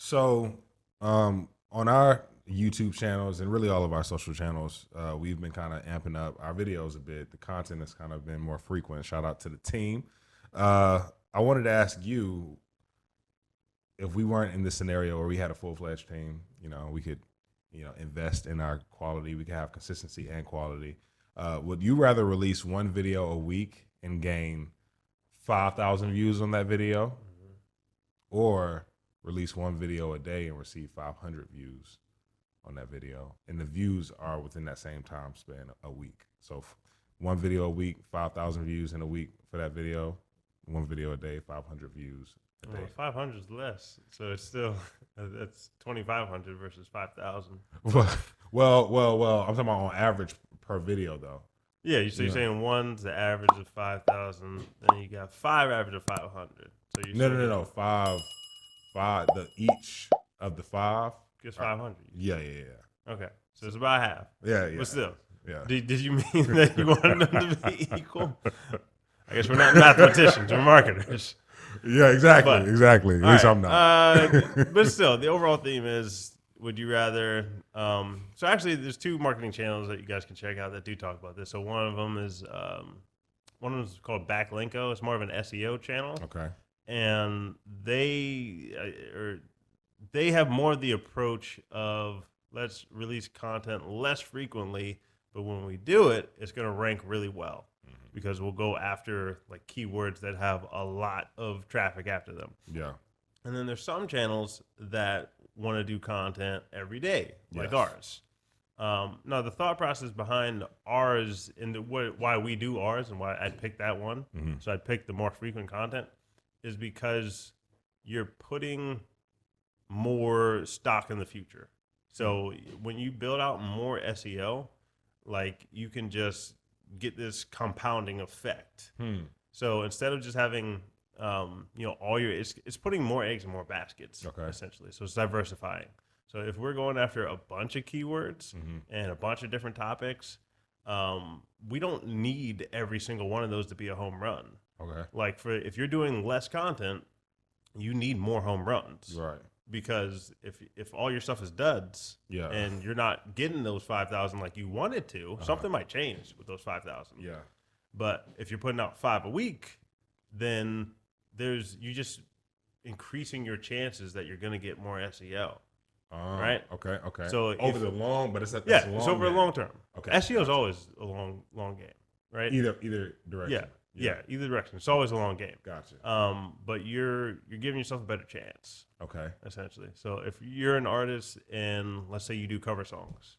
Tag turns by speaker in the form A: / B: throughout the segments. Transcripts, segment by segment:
A: So, on our YouTube channels and really all of our social channels, we've been kind of amping up our videos a bit. The content has kind of been more frequent. Shout out to the team. I wanted to ask you, if we weren't in this scenario where we had a full-fledged team, we could, invest in our quality. We could have consistency and quality. Would you rather release one video a week and gain 5,000 views on that video, or release one video a day and receive 500 views on that video, and the views are within that same time span a week? So one video a week, 5,000 views in a week for that video. One video a day, 500 views a day.
B: 500 is less, so it's still that's 2,500 versus 5,000.
A: Well. I'm talking about on average per video though.
B: Yeah, so you're saying one's the average of 5,000, then you got 5 average of 500. So you
A: No. Five. Each of the 5
B: gets 500.
A: Yeah.
B: Okay, so it's about half.
A: Yeah.
B: But still,
A: yeah.
B: Did you mean that you wanted them to be equal? I guess we're not mathematicians, we're marketers.
A: Yeah, exactly. At least I'm not.
B: But still, the overall theme is: would you rather? So actually, there's 2 marketing channels that you guys can check out that do talk about this. So one of them is called Backlinko. It's more of an SEO channel.
A: Okay.
B: And they have more of the approach of let's release content less frequently, but when we do it, it's going to rank really well. Because we'll go after like keywords that have a lot of traffic after them.
A: Yeah.
B: And then there's some channels that want to do content every day, like ours. Now, the thought process behind ours and why we do ours and why I'd pick that one, so I'd pick the more frequent content, is because you're putting more stock in the future. So when you build out more SEO, like you can just get this compounding effect. So instead of just having, all your, it's putting more eggs in more baskets, essentially. So it's diversifying. So if we're going after a bunch of keywords and a bunch of different topics, we don't need every single one of those to be a home run.
A: Okay.
B: Like if you're doing less content, you need more home runs.
A: Right.
B: Because if all your stuff is duds, and you're not getting those 5,000 like you wanted to, something might change with those 5,000.
A: Yeah.
B: But if you're putting out 5 a week, then you're just increasing your chances that you're going to get more SEO. Right.
A: Okay.
B: So
A: over the long, but it's
B: it's over the long term. Okay. SEO is always a long game, right?
A: Either direction.
B: Yeah, either direction. It's always a long game.
A: Gotcha.
B: But you're giving yourself a better chance.
A: Okay.
B: Essentially. So if you're an artist and let's say you do cover songs,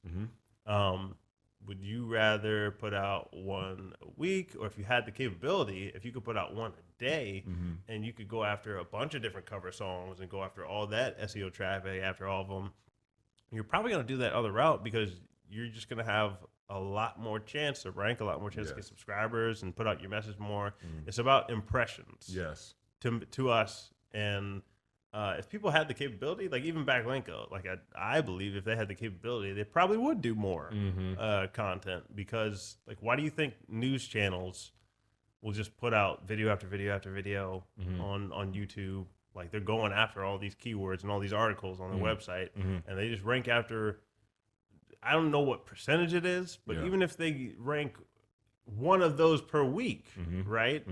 B: would you rather put out one a week, or if you had the capability, if you could put out one a day and you could go after a bunch of different cover songs and go after all that SEO traffic after all of them, you're probably going to do that other route because you're just going to have a lot more chance to rank, a lot more chance to get subscribers and put out your message more. It's about impressions.
A: Yes.
B: To us. And if people had the capability, like even Backlinko, like I believe if they had the capability, they probably would do more content, because like, why do you think news channels will just put out video after video after video on YouTube? Like they're going after all these keywords and all these articles on their website, and they just rank after, I don't know what percentage it is, but even if they rank one of those per week, right?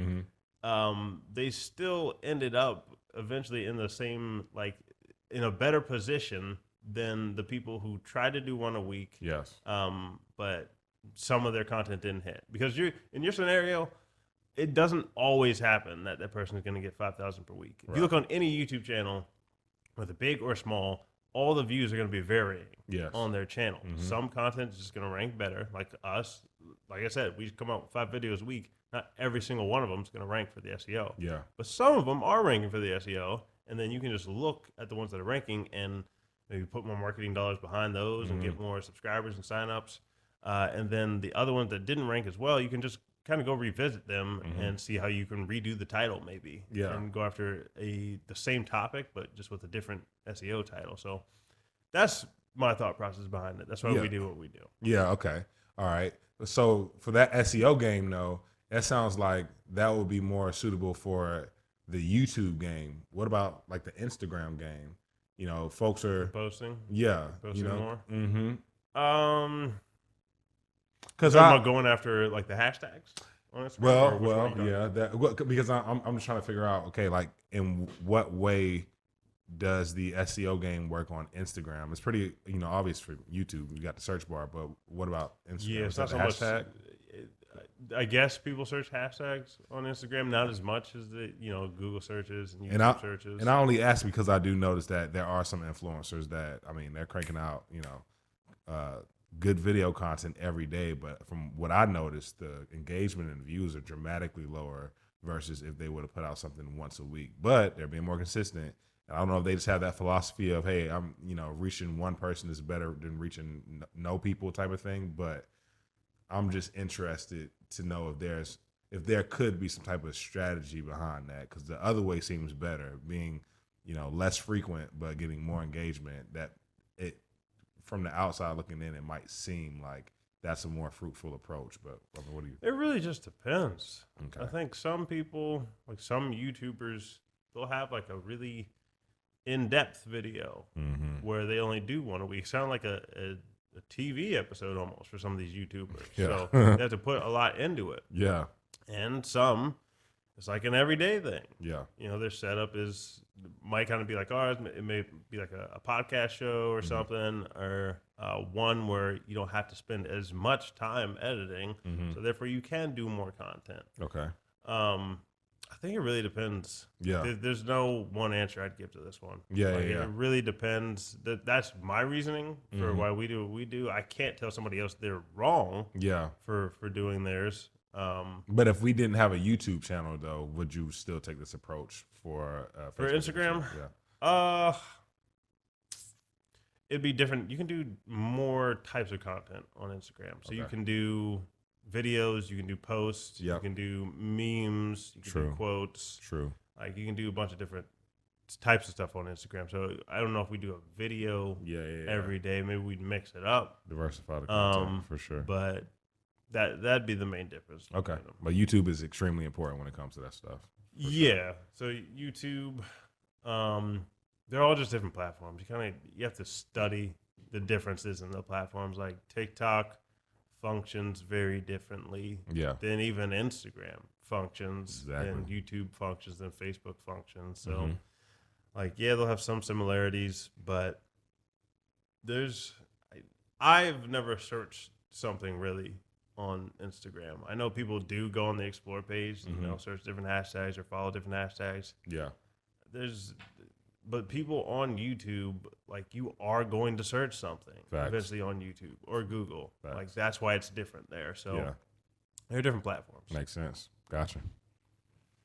B: They still ended up eventually in the same, like in a better position than the people who tried to do one a week.
A: Yes.
B: But some of their content didn't hit, because in your scenario, it doesn't always happen that person is going to get 5,000 per week. If you look on any YouTube channel, whether big or small, all the views are going to be varying on their channel. Some content is just going to rank better, like us. Like I said, we come out with 5 videos a week. Not every single one of them is going to rank for the SEO.
A: Yeah.
B: But some of them are ranking for the SEO, and then you can just look at the ones that are ranking and maybe put more marketing dollars behind those and get more subscribers and signups. And then the other ones that didn't rank as well, you can just kind of go revisit them and see how you can redo the title maybe. And go after the same topic, but just with a different SEO title. So that's my thought process behind it. That's why we do what we do.
A: Yeah, okay. All right. So for that SEO game, though, that sounds like that would be more suitable for the YouTube game. What about like the Instagram game? you know, folks are
B: posting
A: you know,
B: more.
A: Because
B: I'm going after like the hashtags on Instagram.
A: because I'm just trying to figure out, okay, like in what way does the SEO game work on Instagram? It's pretty, you know, obvious for YouTube. We got the search bar, but what about Instagram?
B: Yeah, it's not so
A: hashtag?
B: I guess people search hashtags on Instagram, not as much as the Google searches and YouTube searches.
A: And I only ask because I do notice that there are some influencers that, I mean, they're cranking out, good video content every day, but from what I noticed, the engagement and views are dramatically lower versus if they would have put out something once a week. But they're being more consistent. And I don't know if they just have that philosophy of, hey, I'm, reaching one person is better than reaching no people type of thing. But I'm just interested to know if there could be some type of strategy behind that, because the other way seems better, being, less frequent but getting more engagement. That it, from the outside looking in, it might seem like that's a more fruitful approach. But what do you think?
B: It really just depends.
A: Okay.
B: I think some people, like some YouTubers, they'll have like a really in-depth video where they only do one a week. Sound like a TV episode almost for some of these YouTubers.
A: Yeah.
B: So they have to put a lot into it.
A: Yeah.
B: And some, it's like an everyday thing.
A: Yeah.
B: Their setup might kind of be like ours. It may be like a podcast show or something, or one where you don't have to spend as much time editing. So therefore you can do more content.
A: Okay.
B: I think it really depends.
A: Yeah.
B: There's no one answer I'd give to this one.
A: Yeah.
B: It really depends. That's my reasoning for why we do what we do. I can't tell somebody else they're wrong.
A: Yeah.
B: For doing theirs.
A: But if we didn't have a YouTube channel, though, would you still take this approach for
B: Instagram?
A: Yeah.
B: It'd be different. You can do more types of content on Instagram. So you can do videos, you can do posts, you can do memes, you can do quotes.
A: True.
B: Like you can do a bunch of different types of stuff on Instagram. So I don't know if we do a video every day. Maybe we'd mix it up.
A: Diversify the content for sure.
B: But that'd be the main difference.
A: Okay. But YouTube is extremely important when it comes to that stuff.
B: Yeah. So YouTube, they're all just different platforms. You have to study the differences in the platforms. Like TikTok functions very differently than even Instagram functions, and YouTube functions, and Facebook functions. So they'll have some similarities, but I've never searched something really on Instagram. I know people do go on the explore page and search different hashtags or follow different hashtags. Yeah. But people on YouTube, like, you are going to search something eventually on YouTube or Google. Like, that's why it's different there. So they're different platforms.
A: Makes sense. Gotcha.